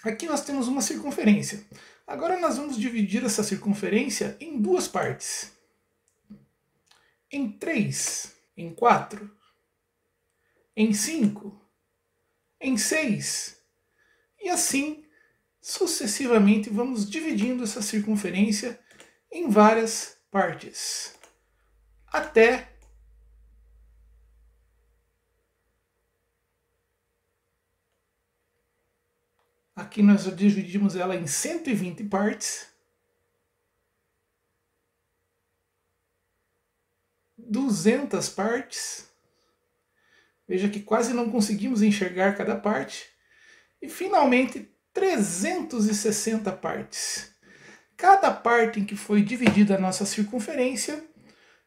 Aqui nós temos uma circunferência. Agora nós vamos dividir essa circunferência em duas partes. Em 3, em 4, em 5, em 6. E assim, sucessivamente, vamos dividindo essa circunferência em várias partes. Até aqui nós já dividimos ela em 120 partes. 200 partes. Veja que quase não conseguimos enxergar cada parte. E finalmente 360 partes. Cada parte em que foi dividida a nossa circunferência,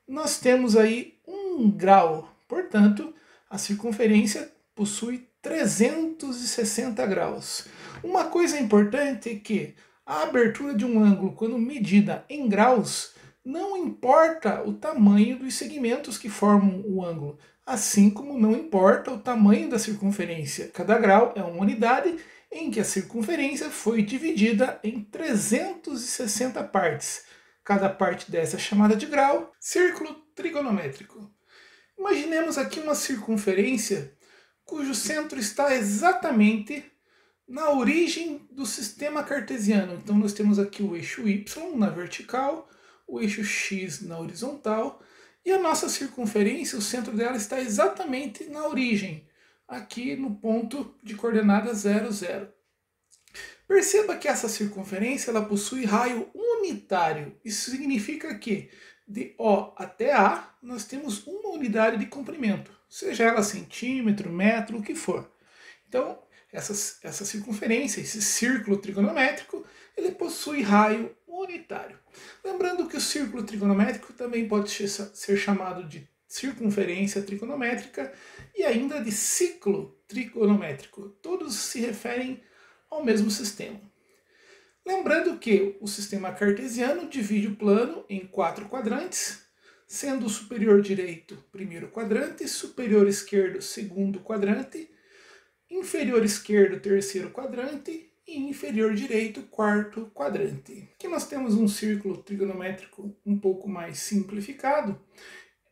nós temos aí 1 grau. Portanto, a circunferência possui 360 graus. Uma coisa importante é que a abertura de um ângulo, quando medida em graus, não importa o tamanho dos segmentos que formam o ângulo, assim como não importa o tamanho da circunferência. Cada grau é uma unidade em que a circunferência foi dividida em 360 partes. Cada parte dessa é chamada de grau. Círculo trigonométrico. Imaginemos aqui uma circunferência cujo centro está exatamente na origem do sistema cartesiano. Então nós temos aqui o eixo y na vertical, o eixo x na horizontal, e a nossa circunferência, o centro dela está exatamente na origem, aqui no ponto de coordenada 0, 0. Perceba que essa circunferência ela possui raio unitário. Isso significa que de O até A nós temos uma unidade de comprimento, seja ela centímetro, metro, o que for. Então, essa circunferência, esse círculo trigonométrico, ele possui raio unitário. Lembrando que o círculo trigonométrico também pode ser chamado de circunferência trigonométrica e ainda de ciclo trigonométrico. Todos se referem ao mesmo sistema. Lembrando que o sistema cartesiano divide o plano em 4 quadrantes, sendo o superior direito primeiro quadrante, superior esquerdo segundo quadrante, inferior esquerdo terceiro quadrante e inferior direito quarto quadrante. Aqui nós temos um círculo trigonométrico um pouco mais simplificado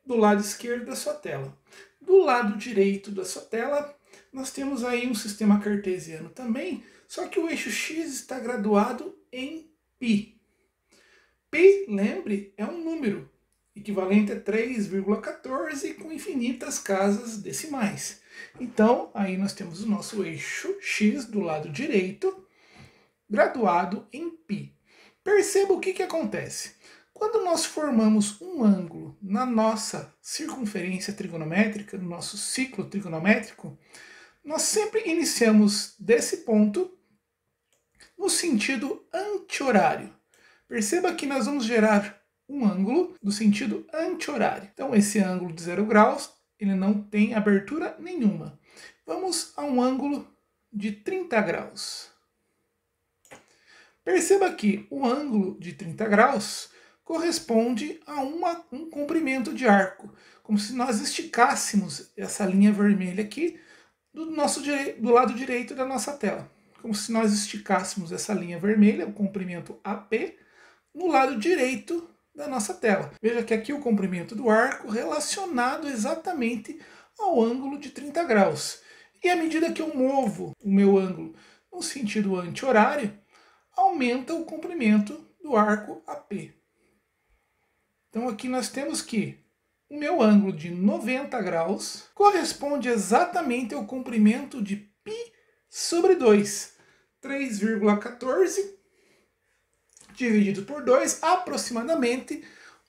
do lado esquerdo da sua tela. Do lado direito da sua tela nós temos aí um sistema cartesiano também, só que o eixo x está graduado em π. Π, lembre, é um número, equivalente a 3,14 com infinitas casas decimais. Então, aí nós temos o nosso eixo x do lado direito, graduado em π. Perceba o que acontece. Quando nós formamos um ângulo na nossa circunferência trigonométrica, no nosso ciclo trigonométrico, nós sempre iniciamos desse ponto no sentido anti-horário. Perceba que nós vamos gerar um ângulo do sentido anti-horário. Então esse ângulo de 0 graus, ele não tem abertura nenhuma. Vamos a um ângulo de 30 graus. Perceba que o ângulo de 30 graus corresponde a um comprimento de arco, como se nós esticássemos essa linha vermelha aqui do lado direito da nossa tela. Como se nós esticássemos essa linha vermelha, o comprimento AP, no lado direito da nossa tela. Veja que aqui o comprimento do arco relacionado exatamente ao ângulo de 30 graus. E à medida que eu movo o meu ângulo no sentido anti-horário, aumenta o comprimento do arco AP. Então aqui nós temos que o meu ângulo de 90 graus corresponde exatamente ao comprimento de π sobre 2. 3,14 dividido por 2, aproximadamente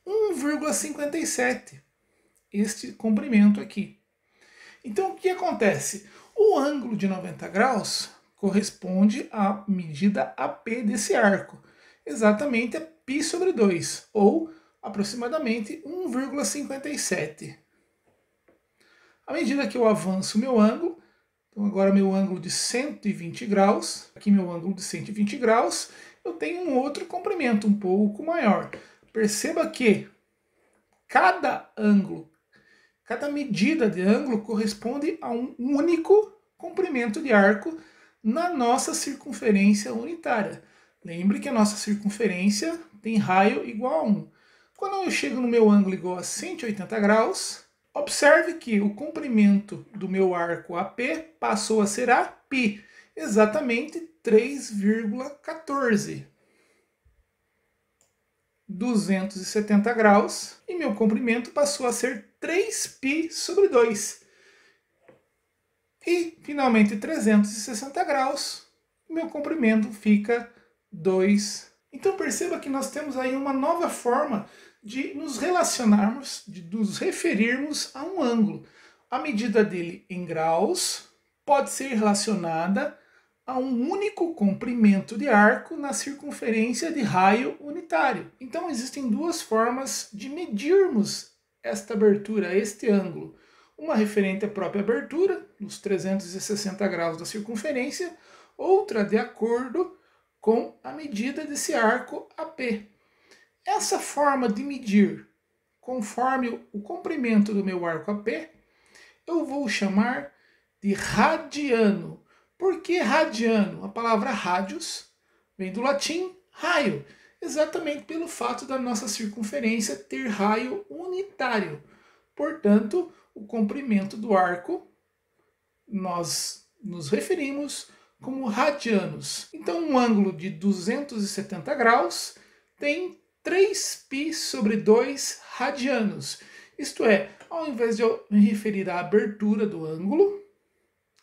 1,57. Este comprimento aqui. Então o que acontece? O ângulo de 90 graus corresponde à medida AP desse arco. Exatamente a π sobre 2, ou aproximadamente 1,57. À medida que eu avanço o meu ângulo, então agora meu ângulo de 120 graus, aqui meu ângulo de 120 graus, eu tenho um outro comprimento um pouco maior. Perceba que cada ângulo, cada medida de ângulo corresponde a um único comprimento de arco na nossa circunferência unitária. Lembre que a nossa circunferência tem raio igual a 1. Quando eu chego no meu ângulo igual a 180 graus, observe que o comprimento do meu arco AP passou a ser a π, exatamente 3,14. 270 graus, e meu comprimento passou a ser 3π sobre 2. E, finalmente, 360 graus, meu comprimento fica 2. Então perceba que nós temos aí uma nova forma de nos relacionarmos, de nos referirmos a um ângulo. A medida dele em graus pode ser relacionada a um único comprimento de arco na circunferência de raio unitário. Então existem duas formas de medirmos esta abertura, este ângulo. Uma referente à própria abertura, nos 360 graus da circunferência, outra de acordo com a medida desse arco AP. Essa forma de medir, conforme o comprimento do meu arco AP, eu vou chamar de radiano. Por que radiano? A palavra radius vem do latim raio, exatamente pelo fato da nossa circunferência ter raio unitário. Portanto, o comprimento do arco, nós nos referimos como radianos. Então, um ângulo de 270 graus tem 3π sobre 2 radianos. Isto é, ao invés de eu me referir à abertura do ângulo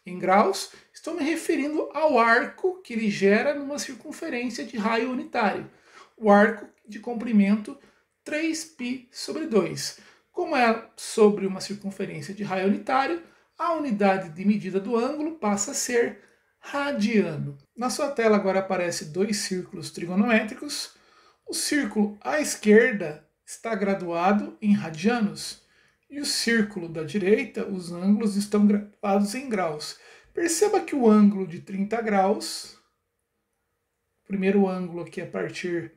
em graus, estou me referindo ao arco que ele gera numa circunferência de raio unitário. O arco de comprimento 3π sobre 2. Como é sobre uma circunferência de raio unitário, a unidade de medida do ângulo passa a ser radiano. Na sua tela agora aparecem dois círculos trigonométricos. O círculo à esquerda está graduado em radianos e o círculo da direita, os ângulos estão graduados em graus. Perceba que o ângulo de 30 graus, o primeiro ângulo aqui a partir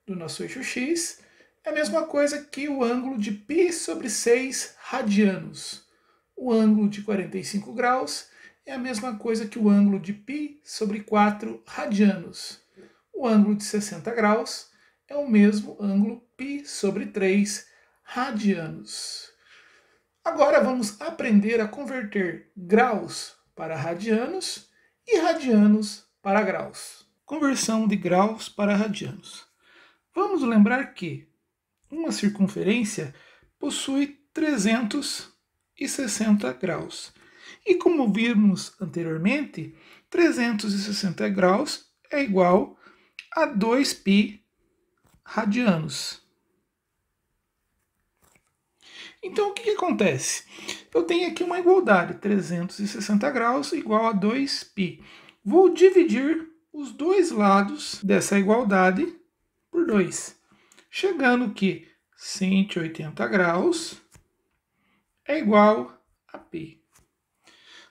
do nosso eixo X, é a mesma coisa que o ângulo de π sobre 6 radianos. O ângulo de 45 graus é a mesma coisa que o ângulo de π sobre 4 radianos. O ângulo de 60 graus é o mesmo ângulo π sobre 3 radianos. Agora vamos aprender a converter graus para radianos e radianos para graus. Conversão de graus para radianos. Vamos lembrar que uma circunferência possui 360 graus. E como vimos anteriormente, 360 graus é igual a 2π radianos. Então o que acontece? Eu tenho aqui uma igualdade, 360 graus igual a 2π. Vou dividir os dois lados dessa igualdade por 2, chegando que 180 graus é igual a π.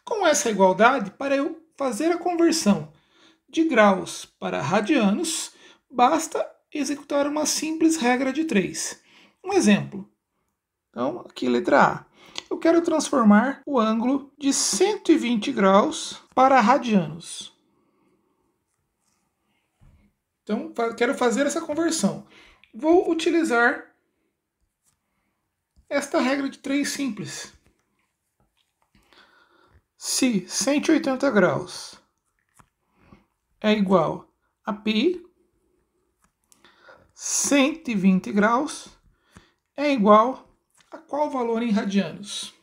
Com essa igualdade, para eu fazer a conversão de graus para radianos, basta executar uma simples regra de 3. Um exemplo. Então, aqui letra A. Eu quero transformar o ângulo de 120 graus para radianos. Então, quero fazer essa conversão. Vou utilizar esta regra de 3 simples. Se 180 graus é igual a π, 120 graus é igual a qual valor em radianos?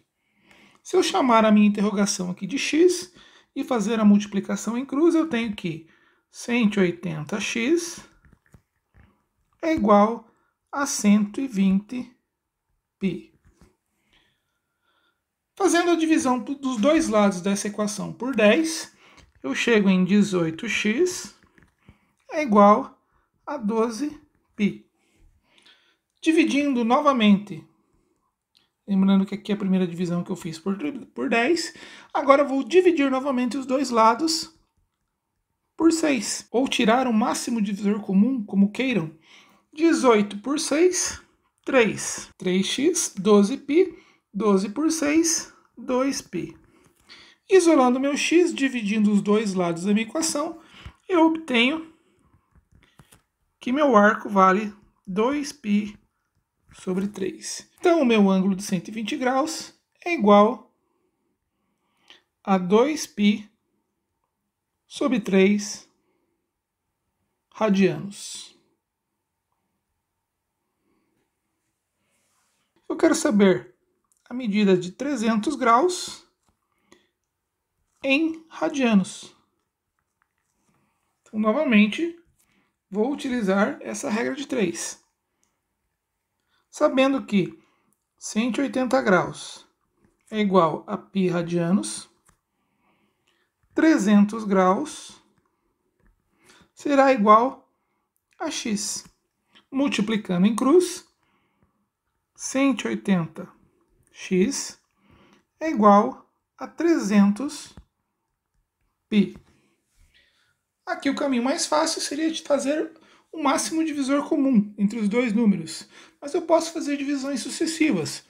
Se eu chamar a minha interrogação aqui de x e fazer a multiplicação em cruz, eu tenho que 180x é igual a 120π. Fazendo a divisão dos dois lados dessa equação por 10, eu chego em 18x é igual a 12π. Dividindo novamente, lembrando que aqui é a primeira divisão que eu fiz por 10, agora eu vou dividir novamente os dois lados por 6, ou tirar o máximo divisor comum, como queiram. 18 por 6, 3. 3x, 12π. 12 por 6, 2π. Isolando meu x, dividindo os dois lados da minha equação, eu obtenho que meu arco vale 2π sobre 3. Então, o meu ângulo de 120 graus é igual a 2π sobre 3 radianos. Eu quero saber a medida de 300 graus em radianos. Então, novamente, vou utilizar essa regra de 3. Sabendo que 180 graus é igual a π radianos, 300 graus será igual a x. Multiplicando em cruz, 180x é igual a 300π. Aqui o caminho mais fácil seria de fazer o máximo divisor comum entre os dois números, mas eu posso fazer divisões sucessivas.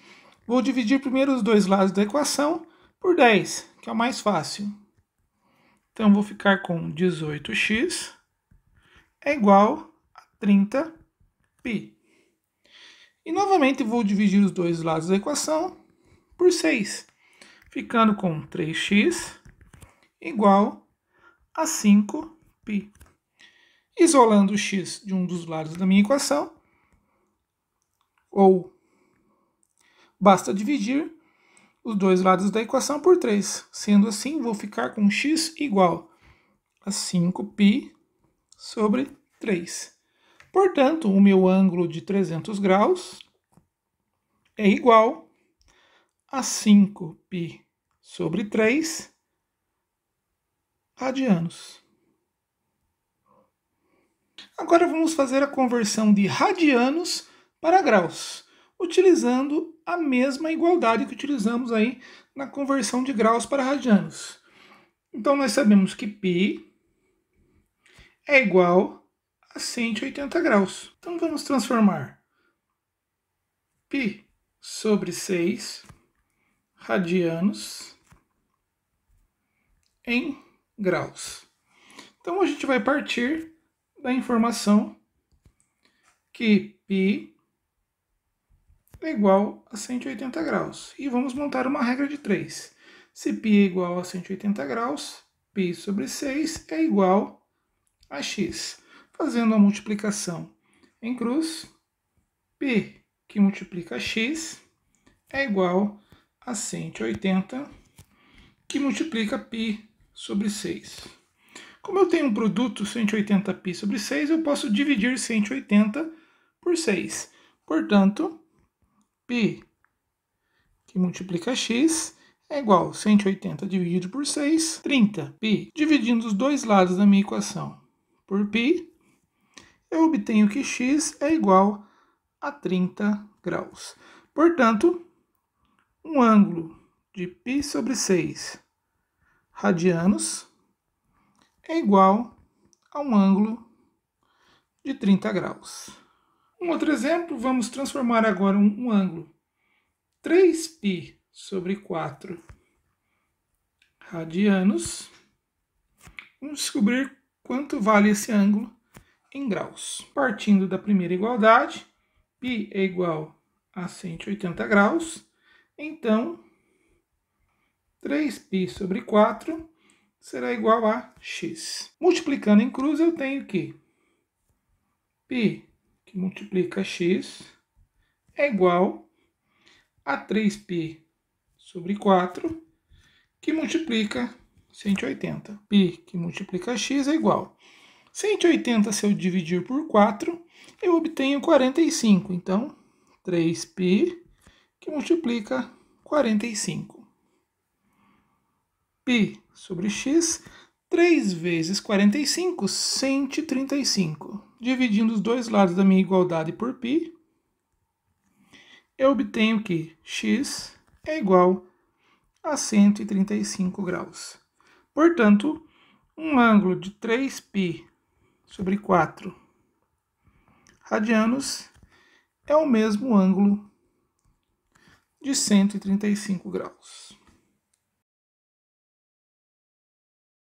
Vou dividir primeiro os dois lados da equação por 10, que é o mais fácil. Então, vou ficar com 18x é igual a 30π. E novamente vou dividir os dois lados da equação por 6, ficando com 3x igual a 5π. Isolando o x de um dos lados da minha equação, ou basta dividir os dois lados da equação por 3. Sendo assim, vou ficar com x igual a 5π sobre 3. Portanto, o meu ângulo de 300 graus é igual a 5π sobre 3 radianos. Agora vamos fazer a conversão de radianos para graus, utilizando a mesma igualdade que utilizamos aí na conversão de graus para radianos. Então nós sabemos que π é igual a 180 graus. Então vamos transformar π sobre 6 radianos em graus. Então a gente vai partir da informação que π é igual a 180 graus. E vamos montar uma regra de 3. Se π é igual a 180 graus, π sobre 6 é igual a x. Fazendo a multiplicação em cruz, π que multiplica x é igual a 180 que multiplica π sobre 6. Como eu tenho um produto 180π sobre 6, eu posso dividir 180 por 6. Portanto, π que multiplica x é igual a 180 dividido por 6, 30π. Dividindo os dois lados da minha equação por π, eu obtenho que x é igual a 30 graus. Portanto, um ângulo de π sobre 6 radianos é igual a um ângulo de 30 graus. Um outro exemplo, vamos transformar agora um ângulo 3π sobre 4 radianos. Vamos descobrir quanto vale esse ângulo em graus. Partindo da primeira igualdade, π é igual a 180 graus, então 3π sobre 4 será igual a x. Multiplicando em cruz, eu tenho que π que multiplica x é igual a 3π sobre 4 que multiplica 180. π que multiplica x é igual 180, se eu dividir por 4, eu obtenho 45. Então, 3π que multiplica 45. π sobre x, 3 vezes 45, 135. Dividindo os dois lados da minha igualdade por π, eu obtenho que x é igual a 135 graus. Portanto, um ângulo de 3π sobre 4 radianos é o mesmo ângulo de 135 graus.